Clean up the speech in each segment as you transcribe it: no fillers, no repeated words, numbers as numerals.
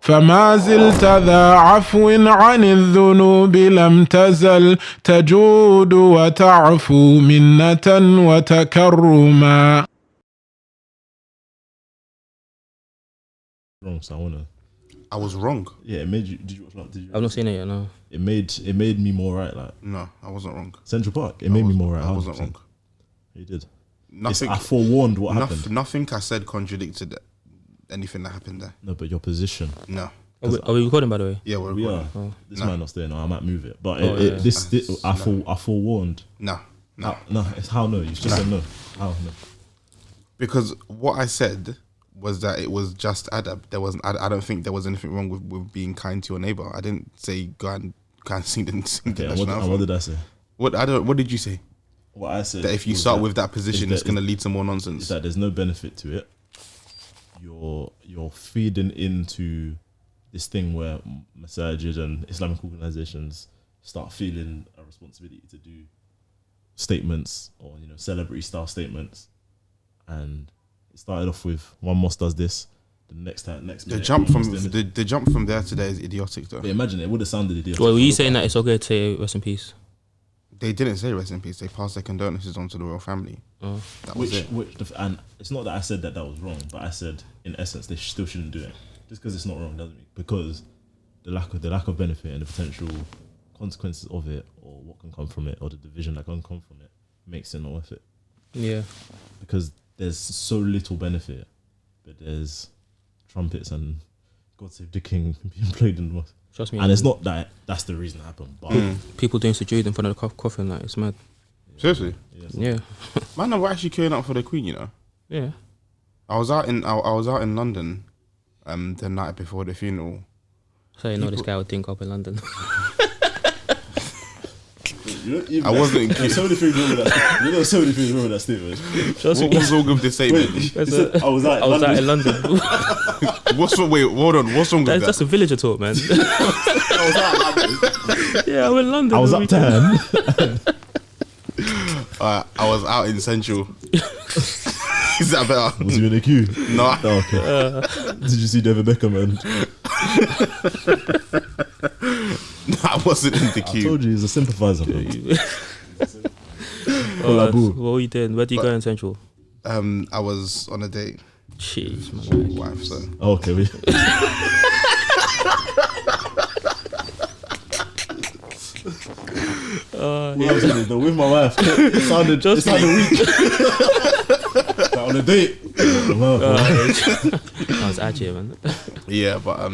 فما زلت ذا عفو عن الذنوب لم تزل تجود وتعفو منة وتكرما. Wrong, so I wanna. I was wrong. Yeah, it made you. Did you watch? Like, did you? I've not seen it yet. No. It made me more right. Like No, I wasn't wrong. Central Park. It made me more right. I wasn't wrong. You did. Nothing. I forewarned what happened. Nothing I said contradicted anything that happened there. No, but your position. No. Are we recording, by the way? Yeah, we're We recording. are. Oh. This might not stay. No, I might move it. But yeah. I forewarned. No. No, it's how no. You just said no. How no? Because what I said was that it was just adab. There wasn't. I don't think there was anything wrong with being kind to your neighbor. I didn't say go and sing the national anthem. What did I say? What did you say? What I said That if you start with that position, it's going to lead to more nonsense. Is that there's no benefit to it. You're feeding into this thing where masajid and Islamic organizations start feeling a responsibility to do statements or celebrity style statements, and it started off with one mosque does this, the next the jump from there to there is idiotic though. But imagine it would have sounded idiotic. Well, were you saying that it's okay to say rest in peace? They didn't say rest in peace. They passed their condolences on to the royal family. Oh. That was it. And it's not that I said that was wrong, but I said in essence they still shouldn't do it. Just because it's not wrong doesn't mean, because the lack of benefit and the potential consequences of it, or what can come from it, or the division that can come from it, makes it not worth it. Yeah. Because there's so little benefit, but there's trumpets and God Save the King being played in the mosque. Trust me. And it's not that that's the reason it happened, but people doing sujood in front of the coffin, like it's mad. Seriously? Yeah. Man, we're actually queuing up for the Queen, Yeah. I was out in London the night before the funeral. So this guy would think up in London. I wasn't in queue. So many things wrong with that. So many things wrong with that statement. What was wrong with this statement? I was out in London. Hold on. What's wrong with that? That's a villager talk, man. I was out in London. Yeah, I'm in London. I was uptown. I was out in Central. Is that better? Was you in a queue? No. Oh, okay. Did you see David Beckham? No, I wasn't in the queue. I told you he's a sympathiser. What were you doing? Where do you go in Central? I was on a date. Jeez, with my my wife, so. Oh, okay. With my wife. It sounded weak. On a date. I was actually, man. Yeah, but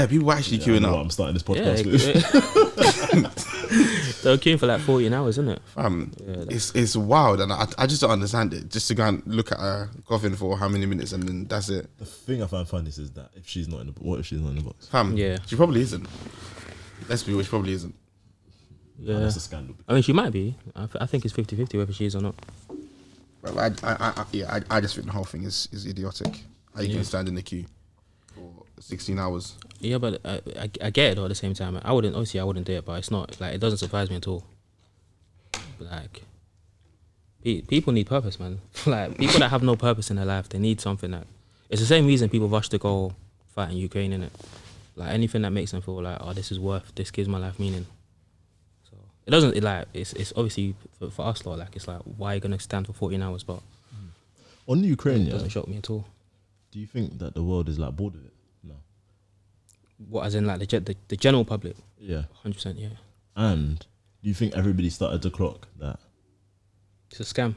people were actually queuing up. I'm starting this podcast with. They were queuing for like 14 hours, isn't it? It's wild, and I just don't understand it. Just to go and look at a coffin for how many minutes, and then that's it. The thing I find funny is that if she's not in the what if she's not in the box? Yeah, she probably isn't. Let's be real, she probably isn't. Yeah, that's a scandal. I mean, she might be. I think it's 50-50 whether she is or not. Well, I just think the whole thing is idiotic. How you can stand in the queue for 16 hours? Yeah, but I get it though. At the same time, I wouldn't do it, but it's not like it doesn't surprise me at all. But like, people need purpose, man. Like people that have no purpose in their life, they need something that. It's the same reason people rush to go fight in Ukraine, innit? Like anything that makes them feel like, oh, this gives my life meaning. So it doesn't. It's obviously for us, like it's like, why are you gonna stand for 14 hours? But on the Ukraine, it doesn't shock me at all. Do you think that the world is like bored of it? No. What, as in like the general public? Yeah. 100%, yeah. And do you think everybody started to clock that it's a scam?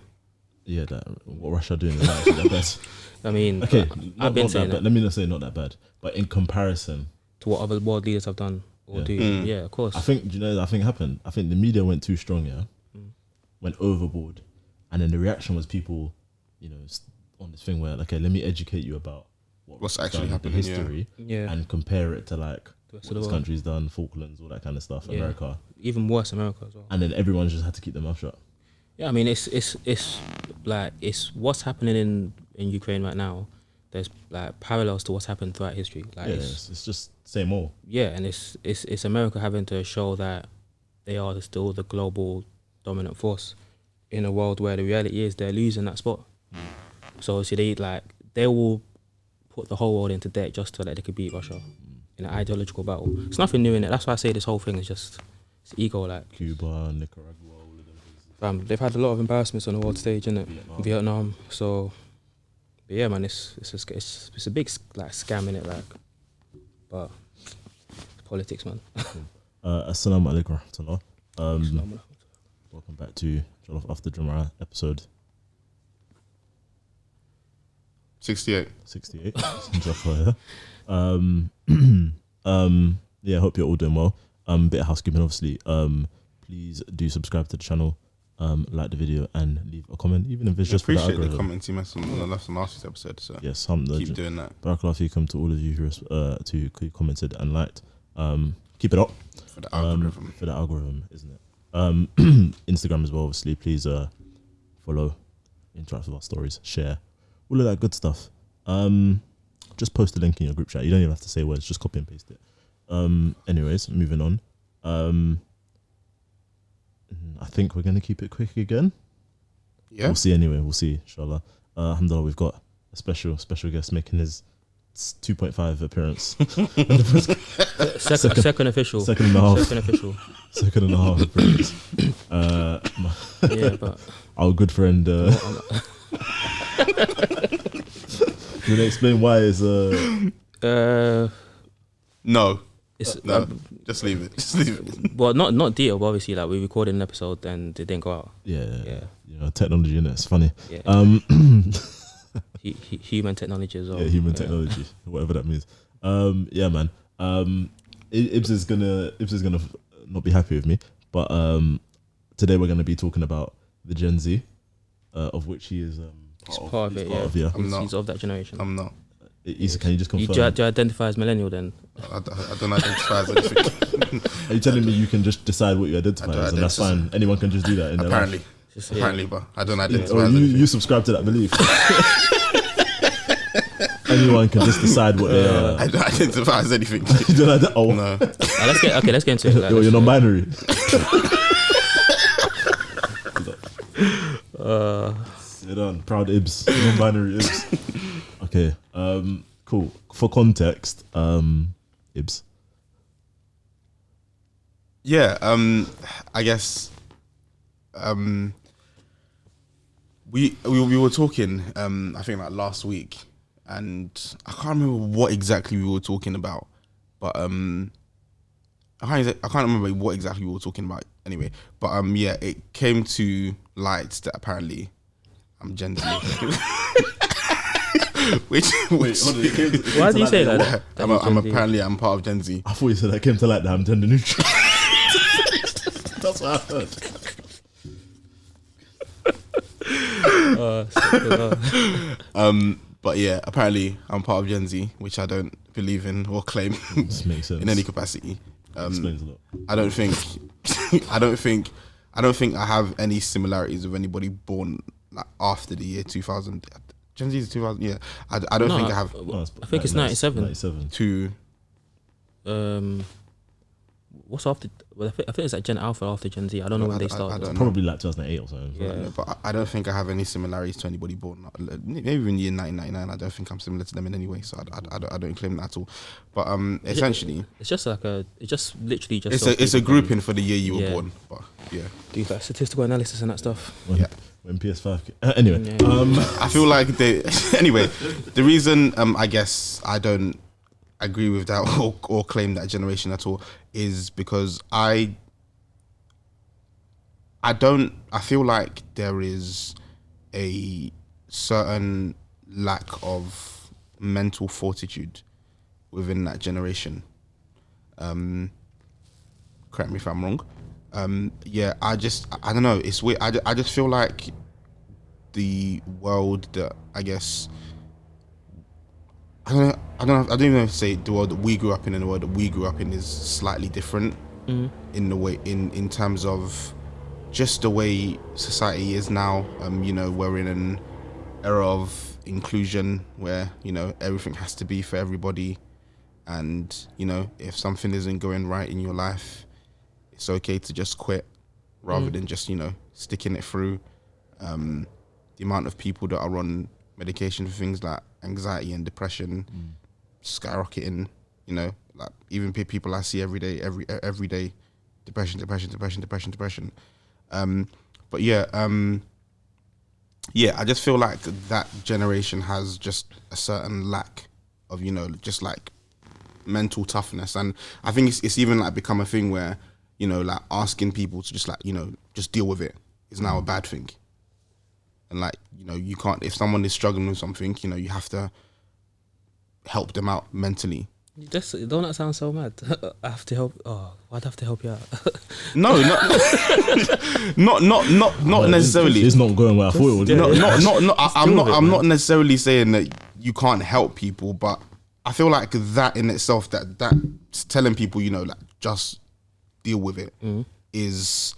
Yeah, that what Russia doing is actually the best. I mean, okay, I've been saying that. Let me not say not that bad, but in comparison to what other world leaders have done or do, yeah, of course. I think, do you know, I think happened. I think the media went too strong, went overboard, and then the reaction was people, on this thing where, okay, let me educate you about what's actually happening, the history, and compare it to like what this country's done, Falklands, all that kind of stuff, America, even worse, America as well. And then everyone just had to keep their mouth shut. Yeah, I mean, it's like it's what's happening in Ukraine right now. There's like parallels to what's happened throughout history. Like it's just same old. Yeah, and it's America having to show that they are still the global dominant force in a world where the reality is they're losing that spot. So they will put the whole world into debt just so that they could beat Russia in an ideological battle. It's nothing new in it. That's why I say this whole thing is just it's ego. Like Cuba, Nicaragua, all of them. they've had a lot of embarrassments on the world stage, innit? Vietnam. So, but yeah, man, it's a big like scam in it, like. But it's politics, man. Assalamu alaikum warahmatullah. Welcome back to Jollof After Jummah episode 68. 68. Yeah, hope you're all doing well. Bit of housekeeping, obviously. Please do subscribe to the channel, like the video, and leave a comment, even if it's just for the Appreciate algorithm. the comments you made on the last episode. So Yes, keep doing that Barakallahu feekum to all of you who commented and liked. Keep it up for the algorithm. for the algorithm, isn't it? Instagram as well, obviously. Please follow, interact with our stories, share, all of that good stuff. Just post the link in your group chat. You don't even have to say words, just copy and paste it. Anyways, moving on. I think we're gonna keep it quick again. Yeah. We'll see anyway. We'll see, inshallah. Alhamdulillah, we've got a special guest making his 2.5 appearance. Second official. Second and a half. Second official. Second and a half appearance. Yeah, but Our good friend. Do you want to explain why is No, it's just leave it. Just leave it. well, not deal, but obviously, like we recorded an episode and it didn't go out. yeah, Yeah. you know, technology in it. It's funny. Yeah. Human technology as well. Yeah, human technology, whatever that means. Yeah, man. Ibs is gonna not be happy with me, but today we're gonna be talking about the Gen Z, of which he is Part of it, yeah. He's of that generation. I'm not. Can you just confirm? Do you identify as millennial then? I don't identify as anything. Are you telling me you can just decide what you identify as, and that's fine? Anyone can just do that in their life? Apparently, but I don't identify Oh, as anything. you subscribe to that belief. Anyone can just decide what they are. I don't identify as anything. Oh No. Let's get into it. Like, You're non-binary. Sit on, proud Ibs, non-binary Ibs. Okay, cool. For context, Ibs. Yeah, I guess we were talking I think like last week, and I can't remember what exactly we were talking about, but I can't remember what exactly we were talking about anyway, but yeah, it came to light that apparently I'm Gen Z. Which Wait, hold on, it came to- why do you say that? I'm part of Gen Z. I thought you said that came to like that I'm gender neutral. That's what I heard. But yeah, apparently I'm part of Gen Z, which I don't believe in or claim This makes sense. in any capacity. Explains a lot. I don't think I have any similarities with anybody born like after the year 2000. Gen Z is 2000. Yeah, I don't think I have No, I think it's 97. 97. two. What's after? Well, I think it's like Gen Alpha after Gen Z. I don't know when they I started. don't know. Probably like 2008 or something. Yeah. But I don't think I have any similarities to anybody born maybe in the year 1999. I don't think I'm similar to them in any way, so I don't claim that at all. But essentially, It's just like it's just literally just. it's a grouping for the year you were Yeah. born. But yeah, Do like statistical analysis and that stuff. When, when PS5. Anyway, Yeah. I feel like anyway, the reason I guess I don't agree with that or claim that generation at all is because I feel like there is a certain lack of mental fortitude within that generation. Correct me if I'm wrong. Yeah, I don't know, it's weird. I just feel like the world that I guess I don't even know if to say the world that we grew up in and the world that we grew up in is slightly different in the way in terms of just the way society is now. You know, we're in an era of inclusion where, you know, everything has to be for everybody, and, you know, if something isn't going right in your life, it's okay to just quit rather than just, you know, sticking it through. The amount of people that are on medication for things like anxiety and depression skyrocketing. You know, like even people I see every day, every day, depression. But yeah, I just feel like that generation has just a certain lack of, you know, just like mental toughness, and I think it's even like become a thing where, you know, like asking people to just like, you know, just deal with it is now a bad thing. And like, you know, you can't, if someone is struggling with something, you know, you have to help them out mentally. Don't that sound so mad? I have to help. Oh, I'd have to help you out. No, not necessarily. It's not going where I thought it would. I'm not necessarily saying that you can't help people, but I feel like that in itself, that's telling people, you know, like just deal with it, is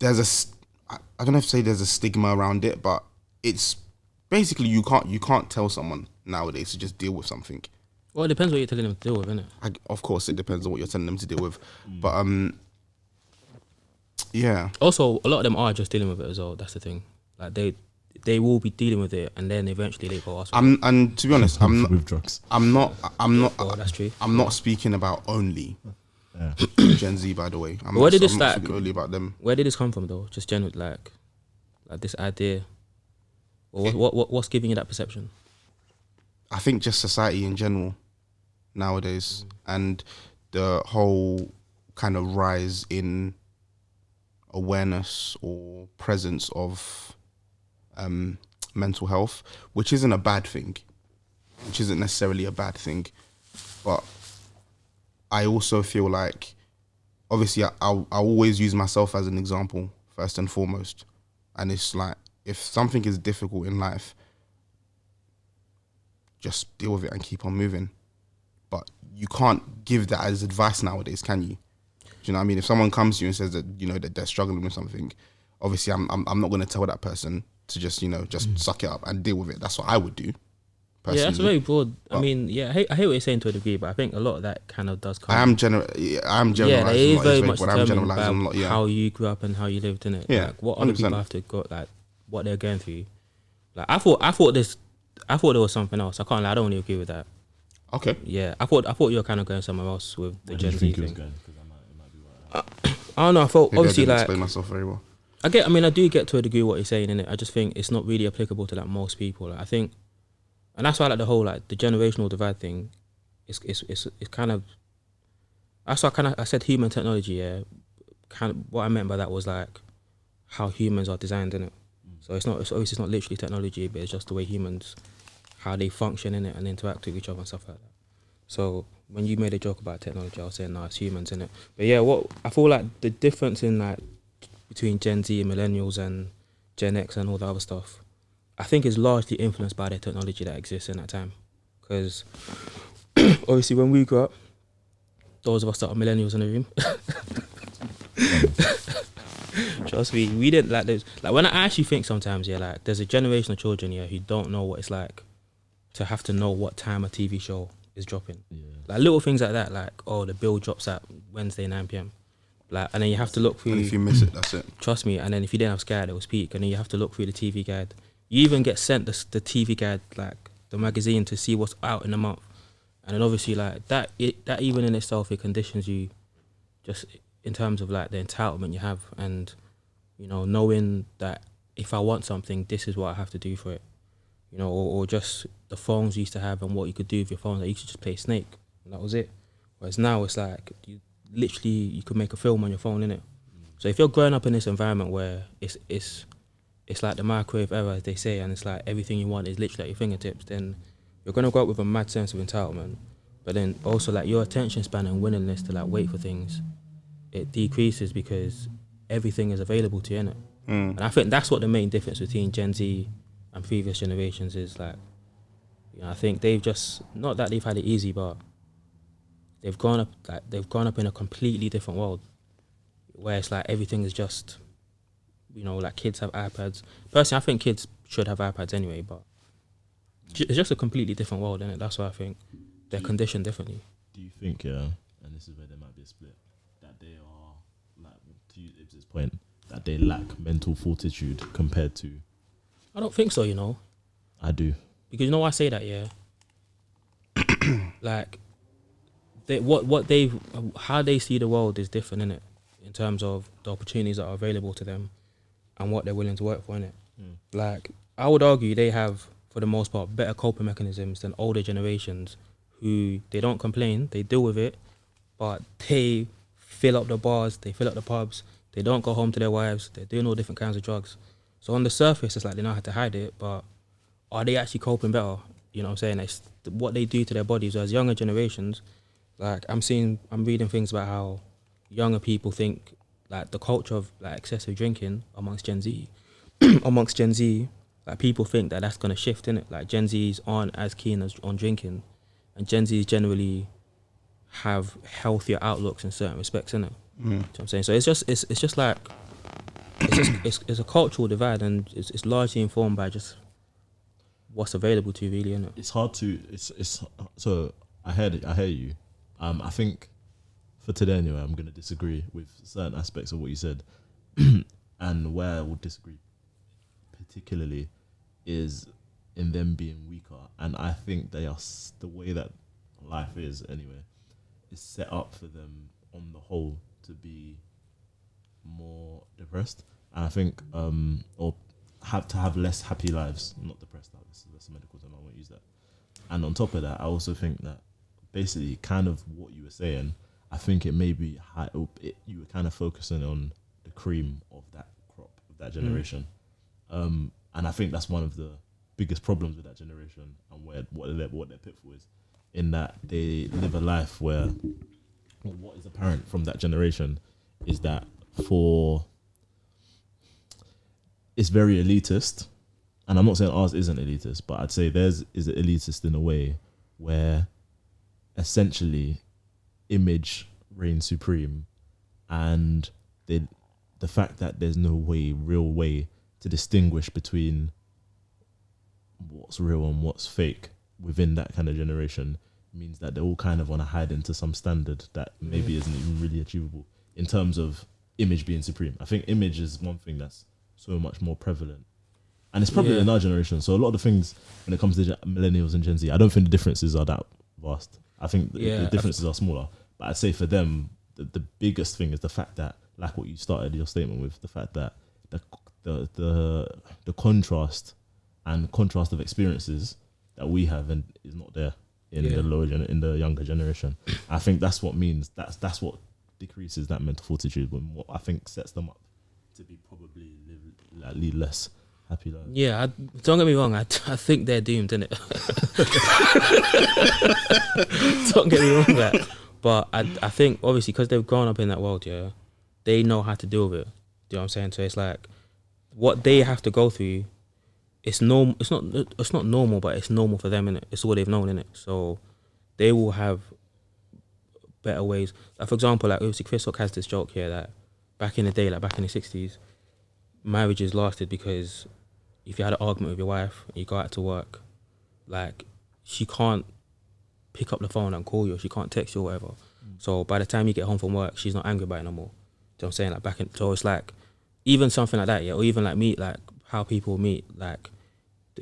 I don't know if to say there's a stigma around it, but it's basically you can't tell someone nowadays to just deal with something. Well, it depends what you're telling them to deal with, innit? Of course, it depends on what you're telling them to deal with, but yeah. Also, a lot of them are just dealing with it as well. That's the thing. Like they will be dealing with it, and then eventually they go. And to be honest, with drugs. I'm not. Oh, that's true. I'm not speaking about only Gen Z, by the way. I'm not speaking only about them. Where did this come from, though? Just general, like this idea. Or what's giving you that perception? I think just society in general nowadays, and the whole kind of rise in awareness or presence of mental health, which isn't a bad thing, which isn't necessarily a bad thing, but I also feel like, obviously, I always use myself as an example first and foremost, and it's like, if something is difficult in life, just deal with it and keep on moving. But you can't give that as advice nowadays, can you? Do you know what I mean? If someone comes to you and says that, you know, that they're struggling with something, obviously I'm not going to tell that person to just, you know, just suck it up and deal with it. That's what I would do. Personally. Yeah, that's very broad. I mean, yeah, I hate what you're saying to a degree, but I think a lot of that kind of does come. I'm generalizing. Yeah, it is very much determined by how you grew up and how you lived in it. Yeah, like what other 100%. People have to go, like what they're going through. Like I thought there was something else. I can't lie, I don't really agree with that. Okay. Yeah, I thought you were kind of going somewhere else with the Gen Z thing. It might be right. I don't know. I thought maybe obviously I didn't explain myself very well. I do get to a degree what you're saying in it. I just think it's not really applicable to like most people. Like, I think, and that's why like the whole like the generational divide thing, it's kind of. That's why I said human technology. Yeah, kind of what I meant by that was like how humans are designed in it. So it's obviously not literally technology, but it's just the way humans, how they function in it and interact with each other and stuff like that. So when you made a joke about technology, I was saying, no, it's humans in it. But yeah, what I feel like the difference in like between Gen Z and millennials and Gen X and all the other stuff, I think is largely influenced by the technology that exists in that time. Because obviously when we grew up, those of us that are millennials in the room, trust me, we didn't like those. Like when I actually think sometimes, yeah, like there's a generation of children here who don't know what it's like to have to know what time a TV show is dropping. Yeah. Like little things like that, like the bill drops at Wednesday 9 p.m. Like, and then you have to look through. And if you miss it, that's it. Trust me. And then if you didn't have Sky, it was peak. And then you have to look through the TV guide. You even get sent the TV guide, like the magazine, to see what's out in a month. And then obviously, like that even in itself, it conditions you, just in terms of like the entitlement you have, and you know, knowing that if I want something, this is what I have to do for it. You know, or just the phones you used to have and what you could do with your phone. Like you could just play Snake, and that was it. Whereas now it's like you could make a film on your phone, innit? So if you're growing up in this environment where it's like the microwave era, as they say, and it's like everything you want is literally at your fingertips, then you're gonna grow up with a mad sense of entitlement. But then also like your attention span and willingness to like wait for things, it decreases because everything is available to you, innit? And I think that's what the main difference between Gen Z and previous generations is. Like, you know, I think they've just, not that they've had it easy, but they've grown up in a completely different world where it's like everything is just, you know, like kids have iPads. Personally, I think kids should have iPads anyway, but it's just a completely different world, innit? That's why I think they're conditioned differently. Do you think, and this is where there might be a split, that they are, like, to use Ibs' point, that they lack mental fortitude compared to I don't think so. You know, I do. because you know why I say that. Yeah, like they how they see the world is different, innit? In terms of the opportunities that are available to them and what they're willing to work for, innit? Like, I would argue they have, for the most part, better coping mechanisms than older generations who they don't complain, they deal with it, but they fill up the bars, they fill up the pubs, they don't go home to their wives, they're doing all different kinds of drugs. So on the surface, it's like they know how to hide it, but are they actually coping better? You know what I'm saying? It's what they do to their bodies. Whereas younger generations, like I'm reading things about how younger people think like the culture of like excessive drinking amongst Gen Z, like people think that that's gonna shift, innit? Like Gen Zs aren't as keen on drinking, and Gen Zs generally have healthier outlooks in certain respects, innit? You know what I'm saying? So it's just like it's a cultural divide, and it's largely informed by just what's available to you, really, innit? It's hard to. It's so I hear you. I think for today anyway, I'm gonna disagree with certain aspects of what you said, and where I would disagree particularly is in them being weaker. And I think they are the way that life is anyway is set up for them on the whole to be more depressed. And I think or have less happy lives, not depressed. That's a medical term. I won't use that. And on top of that, I also think that basically kind of what you were saying, I think it may be you were kind of focusing on the cream of that crop, of that generation. And I think that's one of the biggest problems with that generation, and what their pitfall is, in that they live a life where what is apparent from that generation is that it's very elitist. And I'm not saying ours isn't elitist, but I'd say theirs is elitist in a way where essentially image reigns supreme, and the fact that there's no real way to distinguish between what's real and what's fake within that kind of generation means that they're all kind of want to hide into some standard that maybe isn't even really achievable in terms of image being supreme. I think image is one thing that's so much more prevalent, and it's probably in our generation. So a lot of the things when it comes to millennials and Gen Z, I don't think the differences are that vast. I think the differences are smaller, but I'd say for them the biggest thing is the fact that, like what you started your statement with, the fact that the contrast of experiences that we have and is not there in the younger generation. I think that's what means that's what decreases that mental fortitude, and what I think sets them up to be probably lead less happy lives. Yeah, don't get me wrong. I think they're doomed, innit? Don't get me wrong with that. But I think obviously because they've grown up in that world, yeah, they know how to deal with it. Do you know what I'm saying? So it's like what they have to go through. It's normal. It's not normal, but it's normal for them, innit? It's all they've known, innit? So they will have better ways. Like for example, like obviously Chris Rock has this joke here that back in the day, like back in the 60s, marriages lasted because if you had an argument with your wife and you go out to work, like she can't pick up the phone and call you, or she can't text you or whatever. So by the time you get home from work, she's not angry about it no more. Do you know what I'm saying? Like so it's like even something like that, yeah, or even like meet, like how people meet, like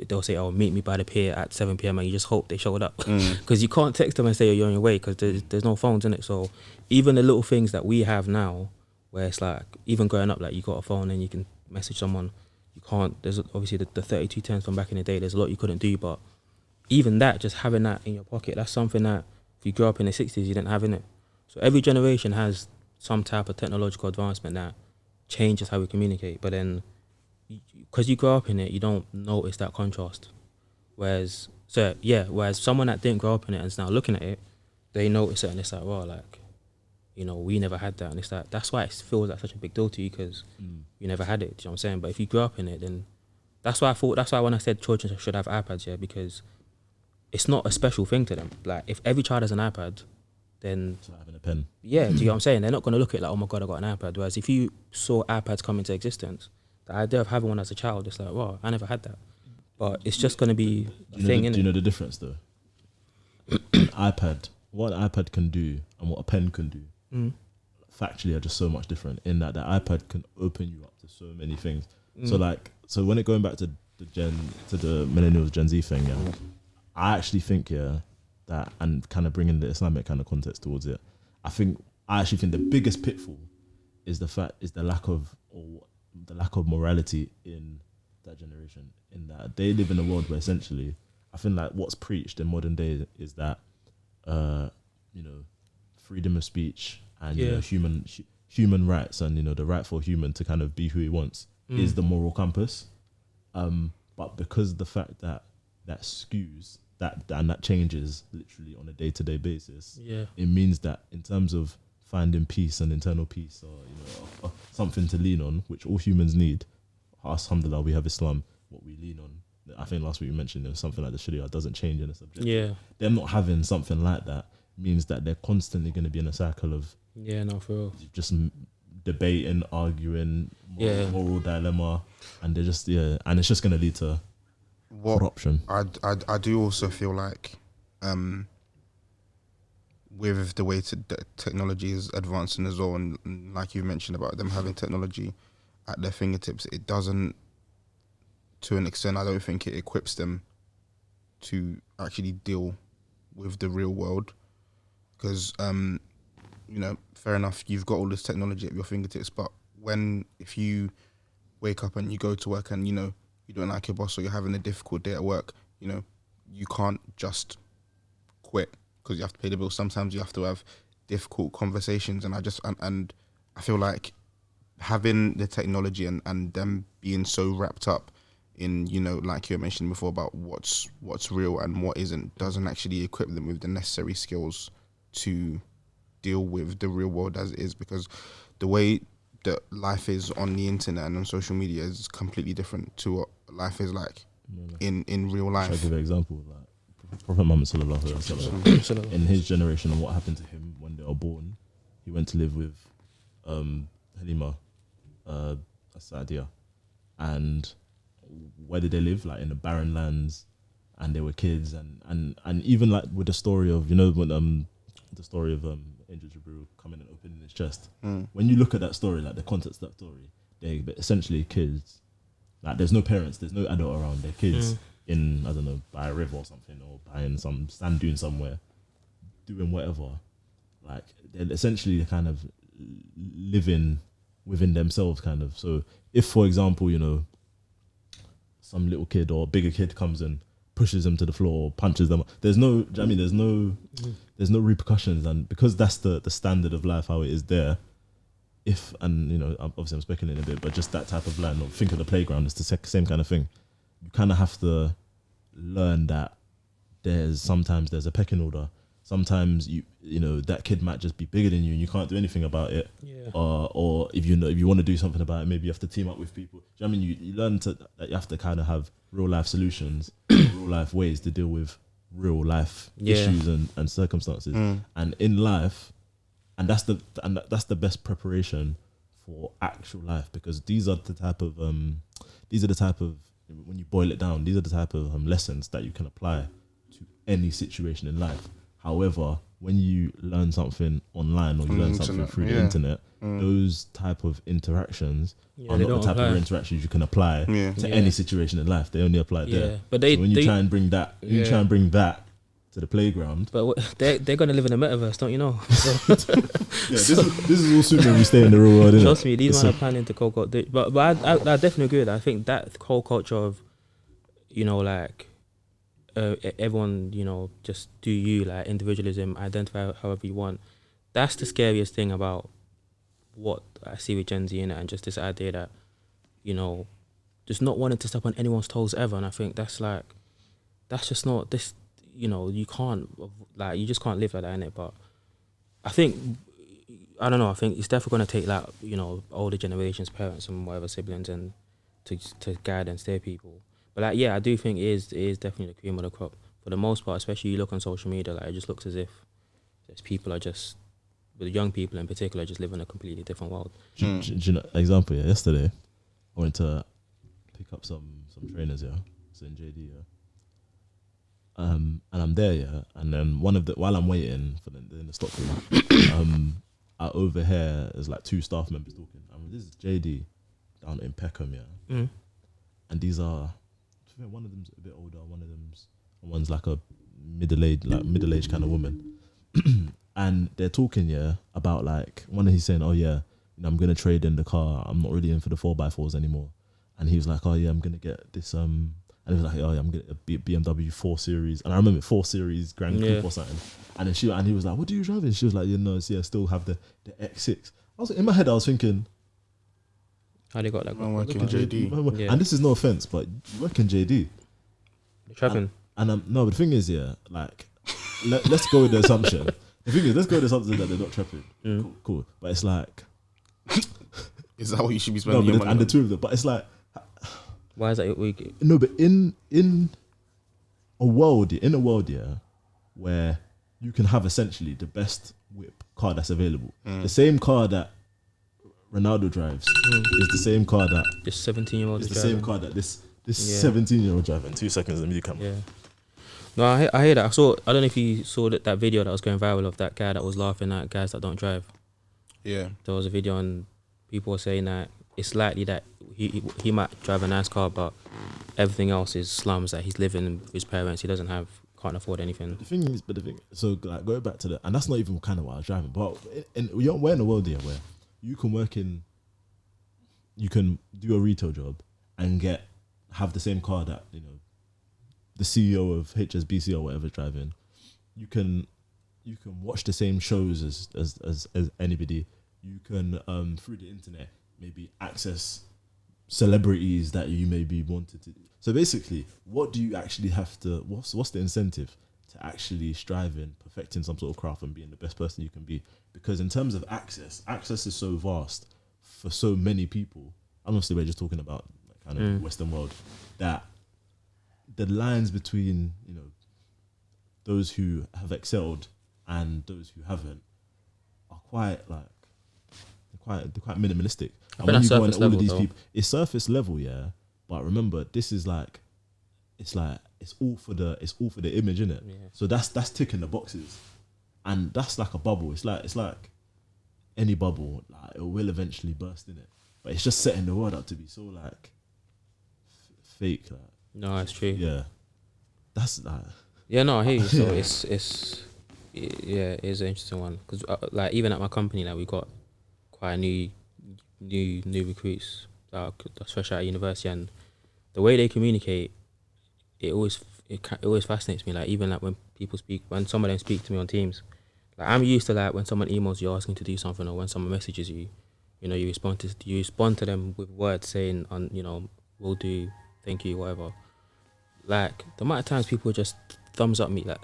they'll say, "Oh, meet me by the pier at 7 p.m." and you just hope they showed up because you can't text them and say you're on your way because there's no phones in it. So even the little things that we have now, where it's like even growing up, like you got a phone and you can message someone, you can't. There's obviously the 3210s from back in the day. There's a lot you couldn't do, but even that, just having that in your pocket, that's something that if you grew up in the 60s, you didn't have in it. So every generation has some type of technological advancement that changes how we communicate, but then because you grow up in it, you don't notice that contrast. Whereas someone that didn't grow up in it and is now looking at it, they notice it and it's like, well, like, you know, we never had that, and it's like that's why it feels like such a big deal to you because you never had it. Do you know what I'm saying? But if you grew up in it, then that's why when I said children should have iPads, yeah, because it's not a special thing to them. Like if every child has an iPad, then it's like having a pen. Yeah, do you know what I'm saying? They're not going to look at it like, oh my god, I got an iPad. Whereas if you saw iPads come into existence, the idea of having one as a child, it's like, wow, I never had that. But it's just going to be a thing, innit? Do you know the difference though? iPad, what an iPad can do and what a pen can do, factually are just so much different. In that the iPad can open you up to so many things. So when it going back to the millennials Gen Z thing, yeah, I actually think that, and kind of bringing the Islamic kind of context towards it, I actually think the biggest pitfall is the lack of morality in that generation. In that they live in a world where essentially, I think like what's preached in modern day is that freedom of speech and human rights and the right for human to kind of be who he wants is the moral compass. But because the fact that skews that and that changes literally on a day-to-day basis, it means that in terms of finding peace and internal peace, or something to lean on, which all humans need. Alhamdulillah, we have Islam. What we lean on, I think last week we mentioned something like the Sharia doesn't change in a subject. Yeah, them not having something like that means that they're constantly going to be in a cycle of for real. Just debating, arguing, moral dilemma, and they're just and it's just going to lead to corruption. I do also feel like with the way technology is advancing as well, and like you mentioned about them having technology at their fingertips, it doesn't, to an extent, I don't think it equips them to actually deal with the real world. Because, fair enough, you've got all this technology at your fingertips, but if you wake up and you go to work and, you don't like your boss or you're having a difficult day at work, you can't just quit because you have to pay the bills. Sometimes you have to have difficult conversations, and I feel like having the technology and them being so wrapped up in, like you mentioned before about what's real and what isn't, doesn't actually equip them with the necessary skills to deal with the real world as it is, because the way that life is on the internet and on social media is completely different to what life is like in real life. Should I give an example? Like Prophet Muhammad sallallahu alaihi wasallam, in his generation and what happened to him when they were born, he went to live with Halima Saadia, and where did they live? Like in the barren lands, and they were kids, and even like with the story of when the story of Angel Jibril coming and opening his chest. When you look at that story, like the context of that story, they're essentially kids. Like there's no parents, there's no adult around. They're kids in, I don't know, by a river or something, or by in some sand dune somewhere, doing whatever. Like they're essentially kind of living within themselves, kind of. So if, for example, some little kid or bigger kid comes and pushes them to the floor, or punches them, there's no repercussions, and because that's the standard of life, how it is there. Obviously I'm speculating a bit, but just that type of land, or think of the playground, it's the same kind of thing. You kind of have to learn that sometimes there's a pecking order. Sometimes that kid might just be bigger than you and you can't do anything about it. Or if you want to do something about it, maybe you have to team up with people. Do you know what I mean? You learn that you have to kind of have real life solutions, real life ways to deal with real life issues and circumstances. And in life, and that's the best preparation for actual life, because these are the type of when you boil it down, these are the type of lessons that you can apply to any situation in life. However, when you learn something online or you learn something through the internet, those type of interactions are not the type of interactions you can apply to any situation in life. They only apply there. But when you try and bring that, to the playground. But they're going to live in a metaverse, don't you know? This is all soon when we stay in the real world. Trust me, these men are planning to coke out. But I definitely agree with that. I think that whole culture of, everyone, just do you, like individualism, identify however you want. That's the scariest thing about what I see with Gen Z in it, and just this idea that, just not wanting to step on anyone's toes ever. And I think that's just not this. You can't, you just can't live like that, innit? But I think it's definitely going to take older generations, parents and whatever, siblings, and to guide and steer people. But I do think it is definitely the cream of the crop for the most part. Especially you look on social media, it just looks as if there's people are just, with young people in particular, just live in a completely different world. Do you know, example, yesterday I went to pick up some trainers, so in JD, and I'm there, and then while I'm waiting for them in the stock room, I overhear there's like two staff members talking. This is JD down in Peckham, and these are think one of them's a bit older, one's like a middle-aged kind of woman. And they're talking, about like, one of he's saying, oh yeah, I'm gonna trade in the car. I'm not really in for the 4x4s anymore. And he was like, oh yeah, I'm gonna get this and he was like, oh yeah, I'm gonna get a BMW 4 Series. And I remember 4 Series Grand Coupe or something. And then he was like, what do you drive in? She was like, still have the X6. I was in my head, I was thinking, how they got that? I'm working JD. And this is no offense, but you work in JD. You're trapping. And no, but the thing is, like, let's go with the assumption. The thing is, let's go with the assumption that they're not trapping. Cool. But it's like, is that what you should be spending your money on? And the two of them, but it's like, why is that weak? no, but in a world, where you can have essentially the best whip car that's available, the same car that Ronaldo drives is the same car that this 17-year-old is the same car that this 17-year-old driving. 2 seconds, let me come. Yeah. No, I hear that. I don't know if you saw that video that was going viral of that guy that was laughing at guys that don't drive. Yeah. There was a video and people were saying that it's likely that he might drive a nice car, but everything else is slums, that he's living with his parents. He can't afford anything. The thing is, so like going back to the, and that's not even kind of what I was driving, but we're in a world here where you can do a retail job and have the same car that, the CEO of HSBC or whatever is driving. You can watch the same shows as anybody. You can through the internet maybe access celebrities that you maybe wanted to. So basically, what do you actually have to? What's the incentive to actually strive in perfecting some sort of craft and being the best person you can be? Because in terms of access is so vast for so many people. Honestly, we're just talking about kind of Western world, that the lines between those who have excelled and those who haven't are quite minimalistic. And when you go into all of these people, it's surface level, but remember, this is like it's all for the image, innit? Yeah. So that's ticking the boxes, and that's like a bubble. It's like any bubble, like it will eventually burst, innit? But it's just setting the world up to be so like fake. Like, no, it's true. Yeah, that's like. Yeah, no, I hear you. So it is an interesting one because like even at my company, like we got quite a new recruits that's fresh out of university, and the way they communicate, it always fascinates me. Like even like when some of them speak to me on Teams, like I'm used to like when someone emails you asking to do something, or when someone messages you, you respond to them with words saying will do, thank you, whatever. Like the amount of times people just thumbs up me, like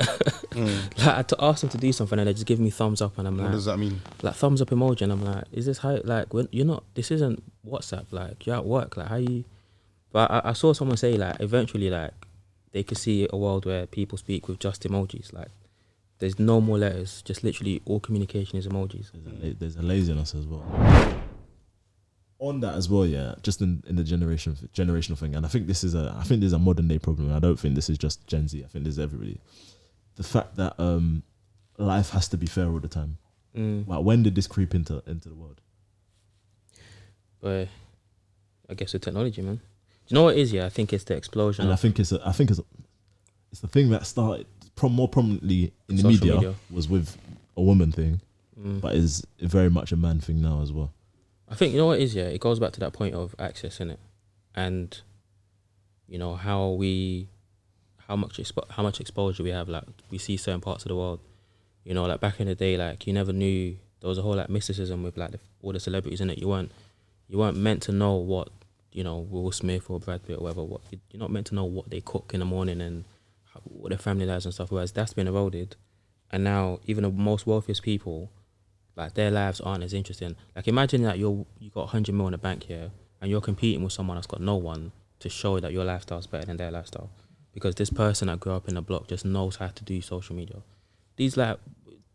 like to ask them to do something and they just give me thumbs up, and I'm like, what does that mean? Like thumbs up emoji, and I'm like, is this how, like, when you're not, this isn't WhatsApp, like you're at work, like how you. But I saw someone say like eventually like they could see a world where people speak with just emojis, like there's no more letters, just literally all communication is emojis. There's a laziness as well. On that as well, just in the generational thing, and I think this is a modern day problem. And I don't think this is just Gen Z. I think this is everybody. The fact that life has to be fair all the time. Like, when did this creep into the world? But I guess with technology, man. Do you know what it is? I think it's the explosion. And I think it's the thing that started more prominently in the media was with a woman thing, but is very much a man thing now as well. I think, you know what it is, it goes back to that point of access, innit? And, how much exposure we have. Like, we see certain parts of the world, like back in the day, like, you never knew, there was a whole, like, mysticism with, like, all the celebrities, innit? You weren't meant to know what, Will Smith or Brad Pitt or whatever, you're not meant to know what they cook in the morning and what their family lives and stuff, whereas that's been eroded. And now, even the most wealthiest people, like, their lives aren't as interesting. Like, imagine that you got 100 mil in the bank here and you're competing with someone that's got no one to show that your lifestyle's better than their lifestyle, because this person that grew up in the block just knows how to do social media.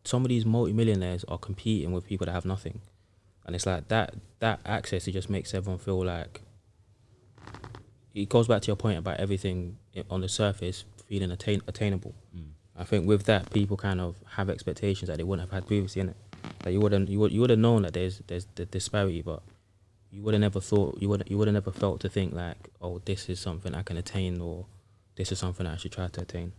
Some of these multi-millionaires are competing with people that have nothing, and it's like that access, it just makes everyone feel like, it goes back to your point about everything on the surface feeling attainable. I think with that, people kind of have expectations that they wouldn't have had previously, innit? Like you would have known that there's the disparity, but you would have never thought, you would have never felt to think like, oh, this is something I can attain, or this is something I should try to attain.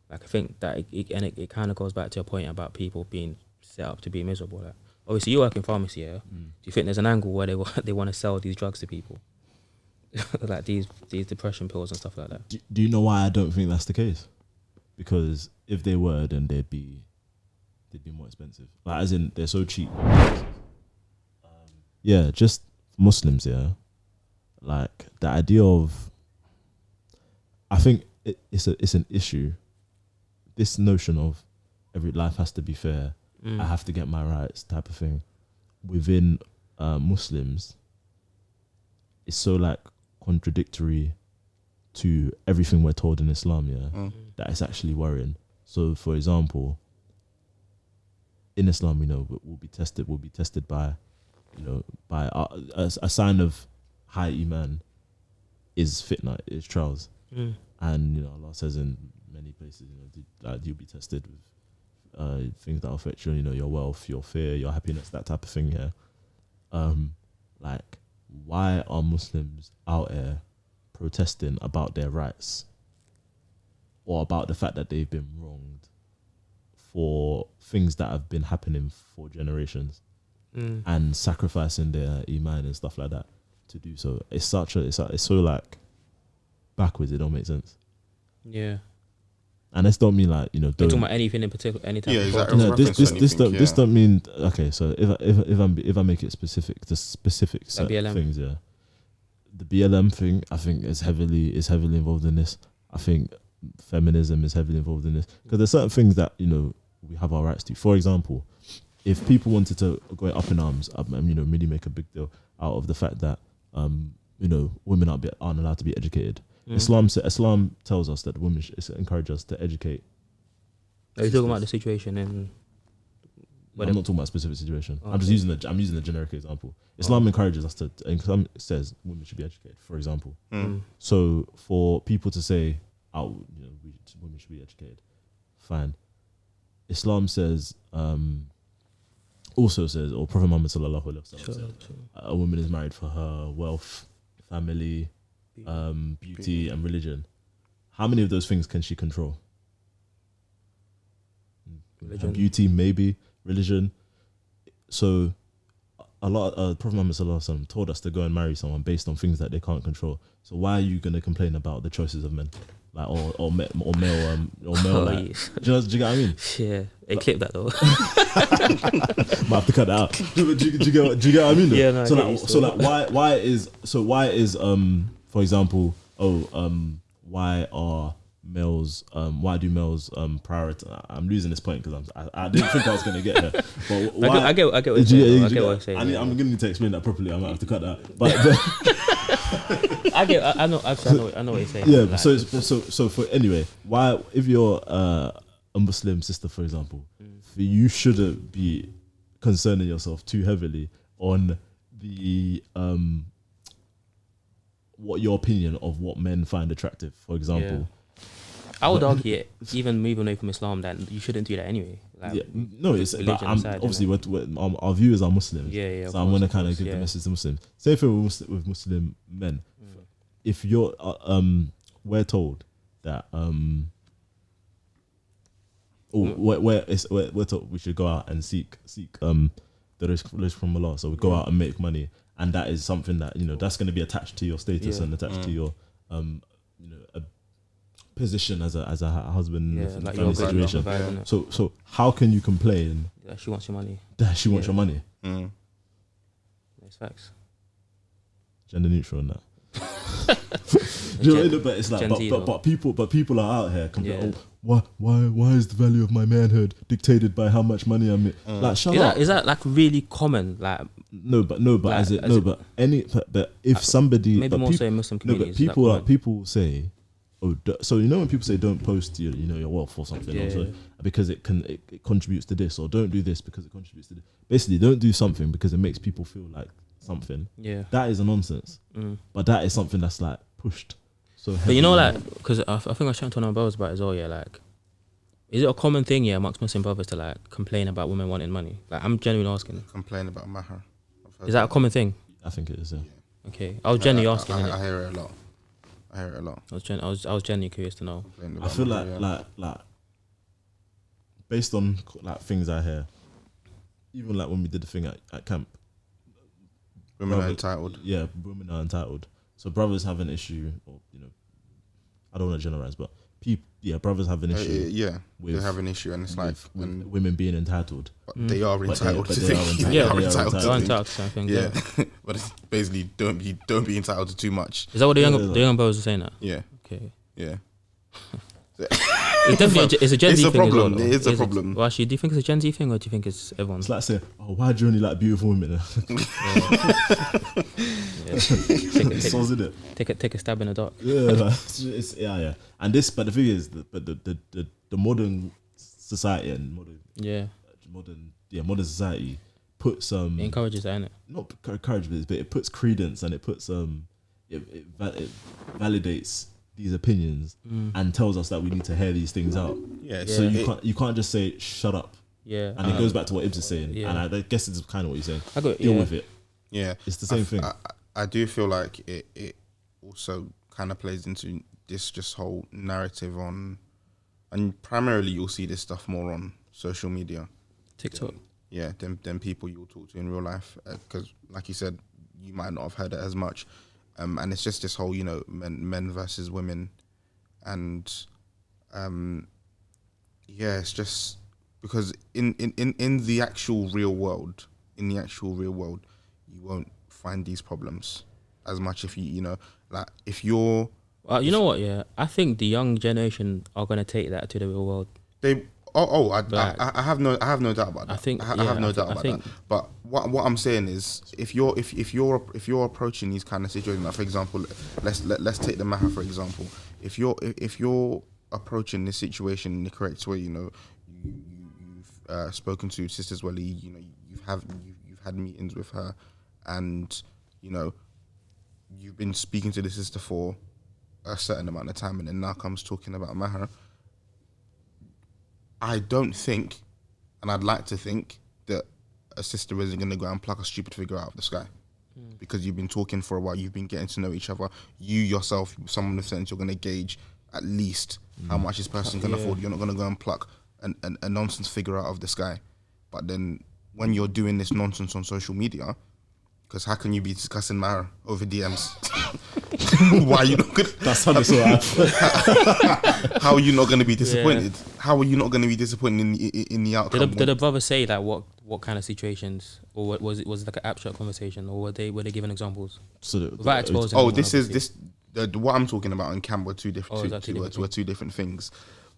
Like I think that it kind of goes back to a point about people being set up to be miserable. Like, obviously, you work in pharmacy, yeah. Do you think there's an angle where they want to sell these drugs to people, like these depression pills and stuff like that? Do you know why I don't think that's the case? Because if they were, then they'd be more expensive. Like, as in, they're so cheap. Yeah, just Muslims. Yeah, like the idea of, I think it's an issue. This notion of every life has to be fair. I have to get my rights, type of thing. Within Muslims, it's so like contradictory to everything we're told in Islam. Yeah, that it's actually worrying. So, for example, in Islam, we'll be tested by, by a sign of high iman is fitna, is trials, and Allah says in many places, you'll be tested with things that affect you, your wealth, your fear, your happiness, that type of thing. Yeah, like, why are Muslims out here protesting about their rights or about the fact that they've been wronged for things that have been happening for generations, and sacrificing their iman and stuff like that to do so? It's so like backwards. It don't make sense. Yeah. And this don't mean like, You're talking about anything in particular, any type of exactly. No, this don't mean, okay. So if I make it specific, the specific BLM things, yeah. The BLM thing, I think, is heavily involved in this. I think feminism is heavily involved in this, because there's certain things that we have our rights to. For example, if people wanted to go up in arms, really make a big deal out of the fact that women aren't allowed to be educated. Islam tells us that women encourage us to educate. Are you talking about the situation in? I'm not talking about a specific situation. Okay. I'm using a generic example. Islam encourages us to. Islam says women should be educated, for example. So for people to say, women should be educated, fine. Islam says, also says, or Prophet Muhammad sallallahu alaihi wasallam said, a woman is married for her wealth, family, beauty and religion. How many of those things can she control? Religion. Beauty, maybe. Religion. So a lot Prophet Muhammad sallallahu alaihi wasallam told us to go and marry someone based on things that they can't control. So why are you going to complain about the choices of men, like or male like, yes. do you get what I mean? Yeah, they clip that though. Might have to cut that out. Do you get what I mean though? Yeah, no, why is for example, why do males prioritize? I'm losing this point because I didn't think I was going to get there. But why, I get what you're saying. I get what you're saying. I'm going to need to explain that properly. I might have to cut that. But I know what you're saying. Yeah. Like, So for anyway, why, if you're a Muslim sister, for example, you shouldn't be concerning yourself too heavily on the what your opinion of what men find attractive, for example. Yeah. I would argue it, even moving away from Islam, that you shouldn't do that anyway. Like, yeah, no, it's but aside, obviously our viewers are Muslims. Yeah. So I'm going to kind of give the message to Muslims. Same thing with Muslim men. If you're, we're told that we're told we should go out and seek the rizq from Allah. So we go out and make money. And that is something that, that's going to be attached to your status and attached to your, a position as a husband in a family situation. So how can you complain that she wants your money? That she wants your money? It's facts. Gender neutral and that. But it's like, but people are out here complaining. Oh, why is the value of my manhood dictated by how much money I make? Like, shut up. Is that like really common? Like, but if somebody, maybe more so in Muslim communities. No, but people say, so when people say don't post your wealth or something, because it contributes to this, or don't do this because it contributes to this. Basically, don't do something because it makes people feel like something. Yeah, that is a nonsense. But that is something that's like pushed. So, but because I think I was chatting to one of my brothers about it as well. Yeah, like, is it a common thing amongst Muslim brothers to complain about women wanting money? Like, I'm genuinely asking. Complain about mahar. Is that a common thing? I think it is. Yeah. Okay, I was genuinely asking. I innit? hear it a lot. I hear it a lot. I was genuinely curious to know. I feel like based on like things I hear, even like when we did the thing at camp, Women are entitled. Yeah, women are entitled. So brothers have an issue, or I don't want to generalize, but brothers have an issue. They have an issue, and it's like with women being entitled. They are entitled to things. They are entitled to something. Yeah, but it's basically don't be entitled to too much. Is that what the young brothers are saying? That? Yeah. Okay. Yeah. It's definitely it's a Gen Z thing as well. It is a problem. Well, actually, do you think it's a Gen Z thing, or do you think it's everyone? It's like saying, "Oh, why do you only like beautiful women?" Take a stab in the dark. Yeah, yeah. And this, but the thing is, the modern society and modern society puts It encourages that, innit? not encourages, but it puts credence and it puts it validates these opinions and tells us that we need to hear these things out. Yeah. So you can't just say shut up. Yeah. And it goes back to what Ibs is saying. Yeah. And I guess it's kind of what you're saying. Deal with it. Yeah. It's the same thing. I do feel like it also kind of plays into this just whole narrative on, and primarily you'll see this stuff more on social media. TikTok. Yeah, than people you'll talk to in real life. Because like you said, you might not have heard it as much. And it's just this whole, men versus women. And it's just because in the actual real world, you won't find these problems as much if if you're... You know what? Yeah, I think the young generation are gonna take that to the real world. I have no doubt about that. I have no doubt about that. But what I'm saying is, if you're approaching these kind of situations, like for example, let's take the matter for example. If you're approaching this situation in the correct way, you've spoken to Sisters Wally, you've had meetings with her, and you've been speaking to the sister for a certain amount of time, and then now comes talking about Maher. I don't think, and I'd like to think, that a sister isn't going to go and pluck a stupid figure out of the sky. Because you've been talking for a while, you've been getting to know each other. You yourself, someone of sense, you're going to gauge at least how much this person can afford. You're not going to go and pluck a nonsense figure out of the sky. But then when you're doing this nonsense on social media, because how can you be discussing Mara over DMs? Why are you not gonna? That's how this How are you not going to be disappointed? Yeah. How are you not going to be disappointed in the outcome? Did the brother say like what kind of situations, or was it like an abstract conversation, or were they giving example? So what I'm talking about in camp were two different two different things.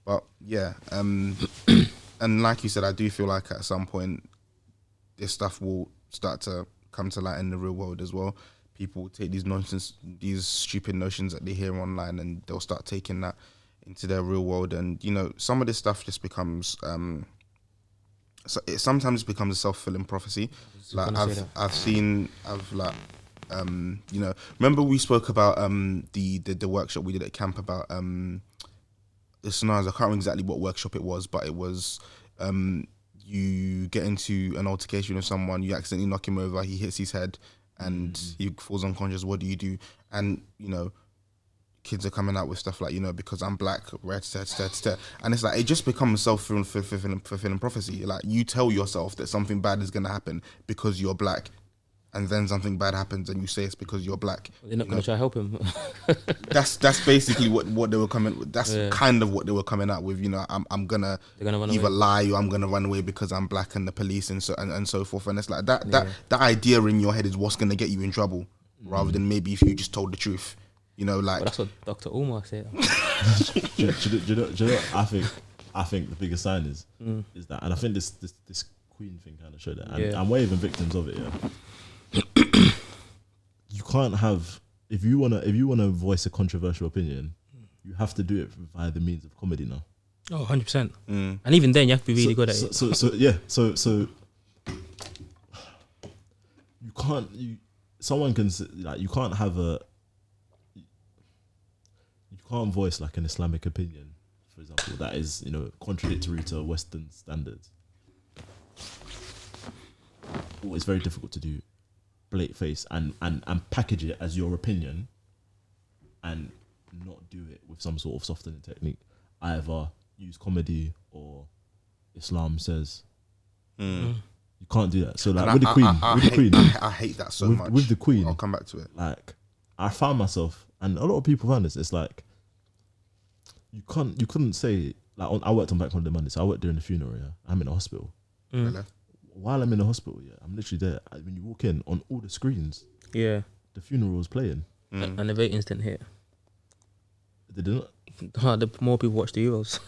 But yeah, and like you said, I do feel like at some point this stuff will start to come to light in the real world as well. People take these stupid notions that they hear online, and they'll start taking that into their real world. And some of this stuff just becomes it sometimes becomes a self-fulfilling prophecy. Like remember we spoke about the workshop we did at camp about the scenarios. I can't remember exactly what workshop it was, but it was you get into an altercation with someone, you accidentally knock him over, he hits his head and he falls unconscious. What do you do? And kids are coming out with stuff like, because I'm black, and it's like it just becomes self-fulfilling prophecy. Like you tell yourself that something bad is going to happen because you're black, and then something bad happens and you say it's because you're black. They're not going to try to help him. That's basically what they were coming with. That's kind of what they were coming out with. I'm gonna either lie or I'm gonna run away because I'm black and the police and so forth. And it's like that idea in your head is what's gonna get you in trouble, rather than maybe if you just told the truth. Like. But that's what Dr. Umar said. do you know? I think the biggest sign is that, and I think this Queen thing kind of showed that, and we're even victims of it. Yeah. You can't have if you wanna voice a controversial opinion, you have to do it via the means of comedy now. Oh, 100%. And even then, you have to be really good at it. So you can't. Someone can like you can't have a. You can't voice like an Islamic opinion, for example, that is contradictory to Western standards. Well, it's very difficult to do blate face and package it as your opinion and not do it with some sort of softening technique. Either use comedy or Islam says. You can't do that. So like with the Queen, I hate that so much. With the Queen, I'll come back to it. Like I found myself, and a lot of people found this. It's like you couldn't say like I worked on Bank Holiday Monday, so I worked during the funeral. Yeah, I'm in the hospital. Really? While I'm in the hospital, yeah, I'm literally there. When you walk in, on all the screens, Yeah. the funeral was playing. And a very instant hit. They didn't. The more people watch the Euros.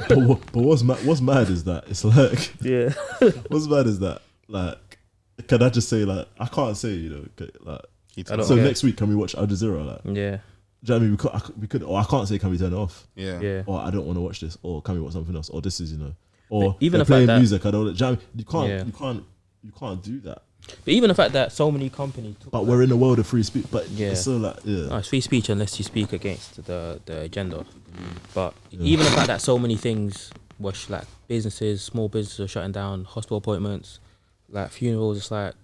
But what's mad is that it's like Yeah. what's mad is that like can I just say like I can't say like I don't so care. next week can we watch Al Jazeera like Yeah. do you know what I mean we could or I can't say can we turn it off Yeah. or I don't want to watch this or can we watch something else or this is or But even they're the fact playing that- music I don't do you know what I mean? Yeah. you can't do that But even the fact that so many companies took but we're in a world of free speech but Yeah. it's still like no, it's free speech unless you speak against the agenda. But even the fact that so many things were like businesses, small businesses are shutting down, hospital appointments, like funerals, it's like,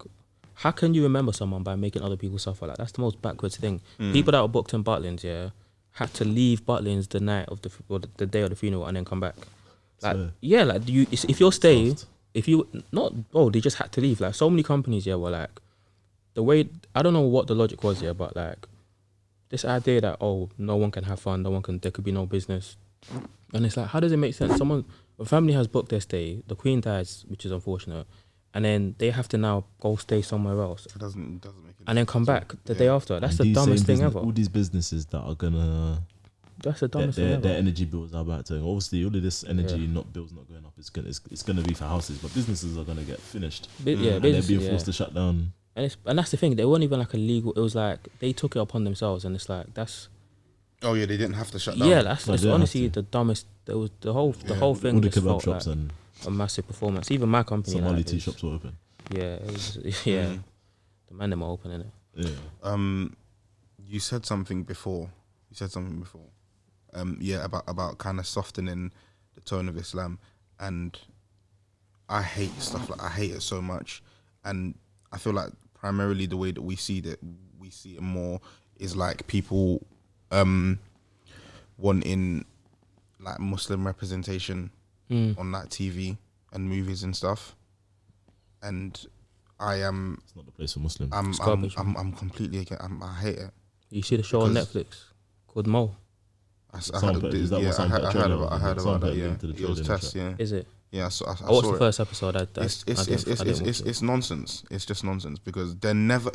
how can you remember someone by making other people suffer? Like that's the most backwards thing. People that were booked in Butlins, yeah, had to leave Butlins the night of the day of the funeral and then come back. Like So- yeah, like if you're staying, Soft. if you they just had to leave. Like so many companies, yeah, were like the way I don't know what the logic was, yeah, but like this idea that no one can have fun, there could be no business, and it's like how does it make sense? A family has booked their stay, the Queen dies, which is unfortunate, and then they have to now go stay somewhere else It doesn't make any and then come sense. back the day after. That's And the these dumbest same thing business- ever. all these businesses that are gonna That's the dumbest thing their ever. energy bills are about to obviously all of this energy bills not going up it's gonna be for houses but businesses are gonna get finished Yeah, and they're business, being yeah. forced to shut down. And that's the thing. They weren't even like a legal. It was like they took it upon themselves, and it's like that's Oh yeah, they didn't have to shut down. yeah. That's No, it's they don't honestly have to. the dumbest. There was the whole all thing the just kebab felt shops like and a massive performance. Even my company, Somali like, tea is- shops were open. Yeah, it was, yeah. The man them are opening it. Yeah. You said something before. Yeah, about kind of softening the tone of Islam, and I hate stuff I hate it so much, and I feel like primarily the way that we see it more is like people wanting like Muslim representation on like TV and movies and stuff, and I am It's not the place for Muslims. It's garbage, I'm completely against. I hate it. You see the show on Because- Netflix called Mo. Is that what someone I put a heard trailer about on? that. Someone put a Yeah, link to the it was trailer in the test. chat. Yeah, Is it? yeah. I I watched saw the it. first episode. I didn't watch it. It's nonsense. It's just nonsense because they're never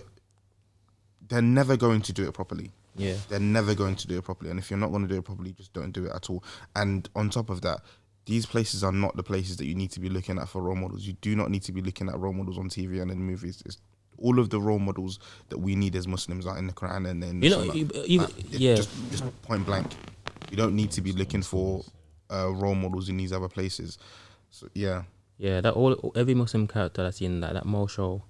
going to do it properly. Yeah. They're never going to do it properly. And if you're not going to do it properly, just don't do it at all. And on top of that, these places are not the places that you need to be looking at for role models. You do not need to be looking at role models on TV and in movies. It's all of the role models that we need as Muslims are in the Quran and in the You know, Sunnah. yeah. Just point blank. You don't need to be looking for role models in these other places. So yeah. Yeah, that every Muslim character that's in that Mo show,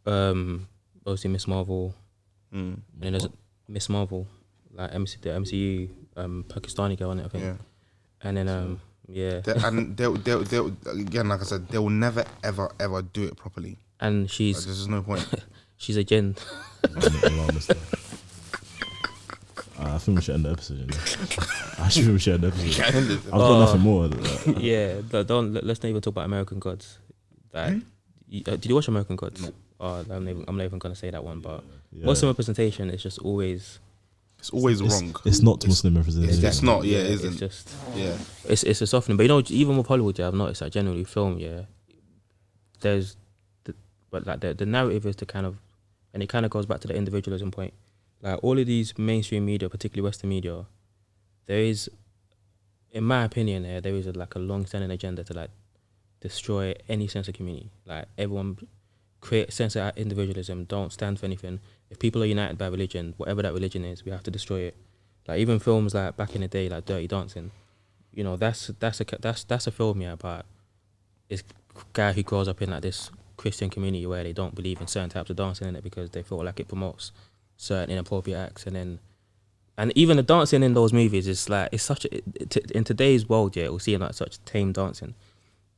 obviously Miss Marvel, and then there's Miss Marvel, like the MCU, Pakistani girl in it, I think, Yeah. and then yeah, And they'll again, like I said, they will never ever do it properly. and Like, she's there's just no point. she's a jinn. I think we should end the episode. You know? I think we should end the episode. I've Oh. got nothing more. Like, Yeah, let's not even talk about American Gods. Like, did you watch American Gods? No. I'm not even gonna say that one, but yeah. Muslim representation is just always. It's always wrong. It's not Muslim representation. It's not. Yeah, it It's isn't. just Yeah. it's a softening. But you know, even with Hollywood, yeah, I've noticed that generally film, yeah, but like the narrative is the kind of, and it kind of goes back to the individualism point. Like all of these mainstream media, particularly Western media, there is, in my opinion, there is like a long-standing agenda to like destroy any sense of community. Like everyone create a sense of individualism, don't stand for anything. If people are united by religion, whatever that religion is, we have to destroy it. Like even films like back in the day, like Dirty Dancing, you know, that's a film, yeah, about this guy who grows up in like this Christian community where they don't believe in certain types of dancing in it because they feel like it promotes certain inappropriate acts, and even the dancing in those movies is like, it's such in today's world, yeah, we'll see like such tame dancing,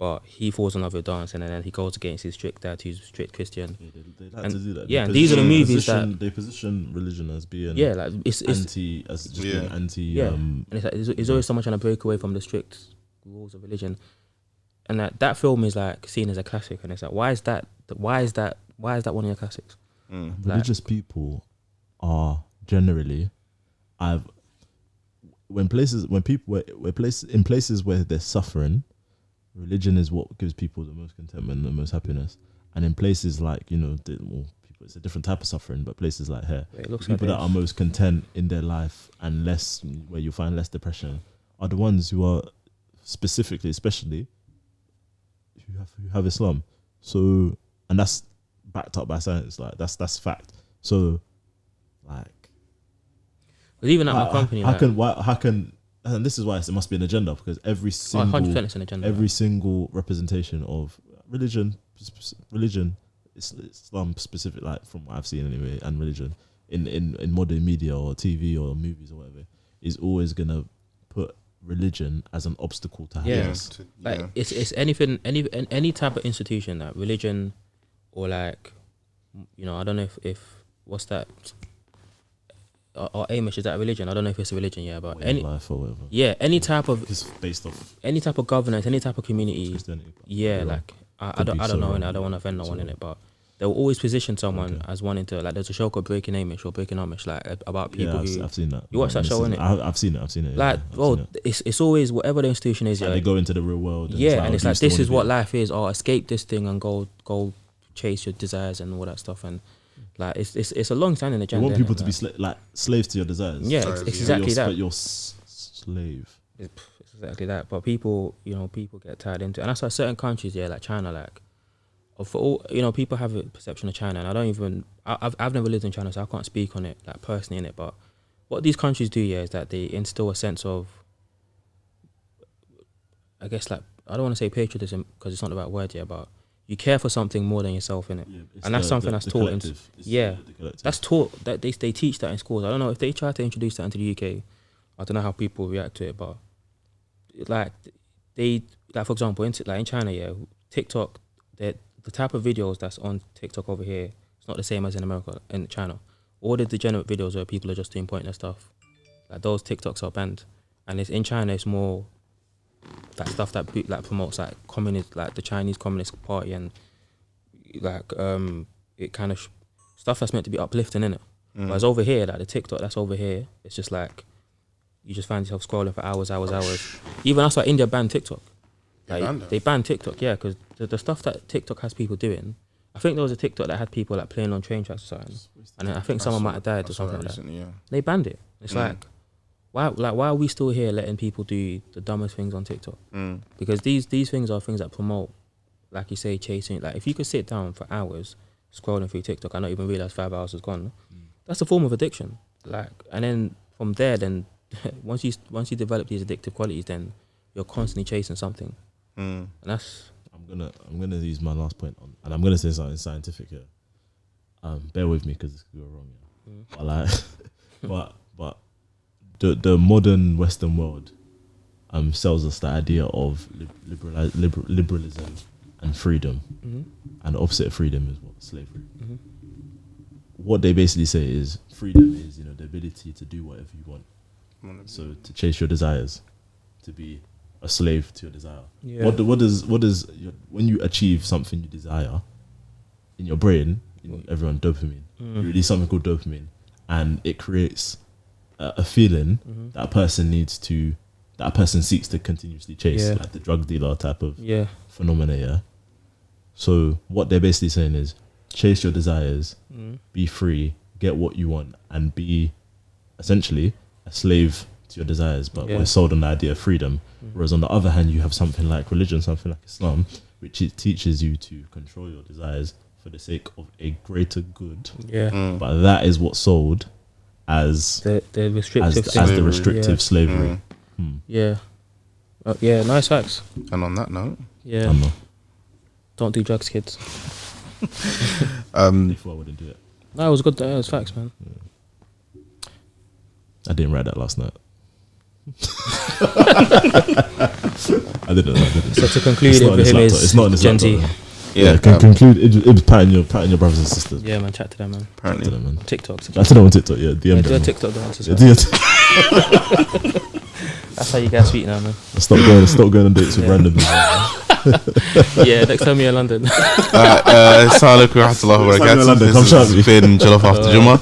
but he falls in love with dancing, and then he goes against his strict dad, who's strict Christian. Yeah, they like And- to do that. yeah, and these are the movies they position religion as being Like it's anti, as just being anti. yeah, and it's like there's always someone trying to break away from the strict rules of religion, and that film is like seen as a classic, and it's like why is that one of your classics? Religious people are generally, in places where they're suffering, religion is what gives people the most contentment and the most happiness. And in places like, people, it's a different type of suffering, but places like here, people that are most content in their life and where you find less depression are the ones who are especially who have Islam. So, and that's backed up by science, like that's fact. So, like, but even at my company, how can, and this is why it must be an agenda, because every single 100% it's an agenda. Every single representation of religion, Islam specific, like from what I've seen anyway, and religion in modern media or TV or movies or whatever, is always gonna put religion as an obstacle to happiness. Like it's anything, any type of institution, that religion, or like, I don't know if what's that, or Amish, is that religion? I don't know if it's a religion, but any life or whatever. Yeah, any type of, it's based off any type of governance, any type of community. Like I don't know, and I don't want to offend no one in it, but they'll always position someone as wanting to, like, there's a show called Breaking Amish or Breaking Amish, like about people who I've seen that. You watch that show, innit? I've seen it. Like, it's always whatever the institution is. Like they go into the real world. And it's like this is what life is. Or escape this thing and go chase your desires and all that stuff. And like it's a long-standing agenda. You want people to be slaves to your desires. Yeah, it's exactly that. But you're slave. It's exactly that. But people get tied into it. And that's why certain countries, like China, like, for all, people have a perception of China, and I don't even, I've never lived in China, so I can't speak on it, like, personally in it, but what these countries do, is that they instill a sense of, I guess, like, I don't want to say patriotism, because it's not the right word, but you care for something more than yourself, innit? And that's something that's taught. That's taught, that they teach that in schools. I don't know if they try to introduce that into the UK, I don't know how people react to it, but like, for example, in China, TikTok, the type of videos that's on TikTok over here, it's not the same as in America, in China. All the degenerate videos where people are just doing pointless stuff, like, those TikToks are banned. And it's in China, it's more that stuff that like promotes like communist, like the Chinese Communist Party, and like it kind of stuff that's meant to be uplifting, innit? Whereas over here, like the TikTok that's over here, it's just like you just find yourself scrolling for hours. Even that's why India banned TikTok. Like, they banned TikTok, because the stuff that TikTok has people doing. I think there was a TikTok that had people like playing on train tracks or something, and then I think someone might have died or something like that. They banned it. It's like, why are we still here letting people do the dumbest things on TikTok? Because these things are things that promote, like you say, chasing. Like, if you could sit down for hours scrolling through TikTok and not even realize 5 hours has gone, that's a form of addiction. Like, and then from there, then once you develop these addictive qualities, then you're constantly chasing something. And that's. I'm gonna use my last point on, and I'm gonna say something scientific here. Bear with me because this could go wrong. But like, but the modern Western world sells us the idea of liberalism and freedom, and the opposite of freedom is what? Slavery. What they basically say is freedom is the ability to do whatever you want. So to chase your desires, to be a slave to your desire. What does when you achieve something you desire, in your brain, everyone, dopamine, you release something called dopamine, and it creates a feeling that a person seeks to continuously chase, like the drug dealer type of phenomena. So what they're basically saying is chase your desires, be free, get what you want, and be essentially a slave to your desires, but we're sold on the idea of freedom. Whereas on the other hand, you have something like religion, something like Islam, which it teaches you to control your desires for the sake of a greater good. But that is what's sold as the restrictive slavery. Nice facts. And on that note, don't do drugs, kids. Before I wouldn't do it. No, it was good. It was facts, man. I didn't write that last night. I didn't. So to conclude, It's not with on his him laptop. is It's not on his Gen laptop. Z. Man. Yeah, Conclude. Ibs patting your brothers and sisters. Yeah, man, chat to them, man. apparently. To them, man. TikTok. I to them on TikTok. Yeah, DM Yeah, them. do a man. TikTok dance as Yeah, well. DM. That's how you guys speak now, man. Stop going on dates with random people. Yeah, next time you're in London. Assalamu alaikum wa rahmatullahi wa London, barakatuh. come This shout me. has been Jollof After Jummah.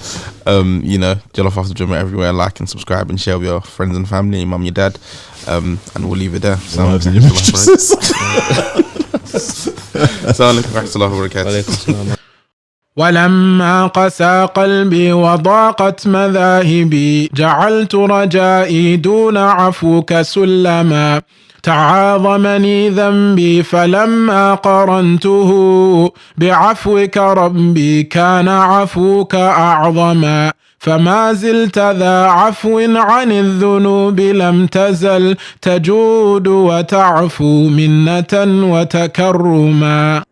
You know, Jollof After Jummah everywhere. Like and subscribe and share with your friends and family, your mum, your dad. And we'll leave it there. Wives and your mistresses. Assalamu alaikum wa rahmatullahi wa barakatuh. Walaikum salam. ولما قسى قلبي وضاقت مذاهبي جعلت رجائي دون عفوك سلما تعاظمني ذنبي فلما قرنته بعفوك ربي كان عفوك أعظما فما زلت ذا عفو عن الذنوب لم تزل تجود وتعفو منة وتكرما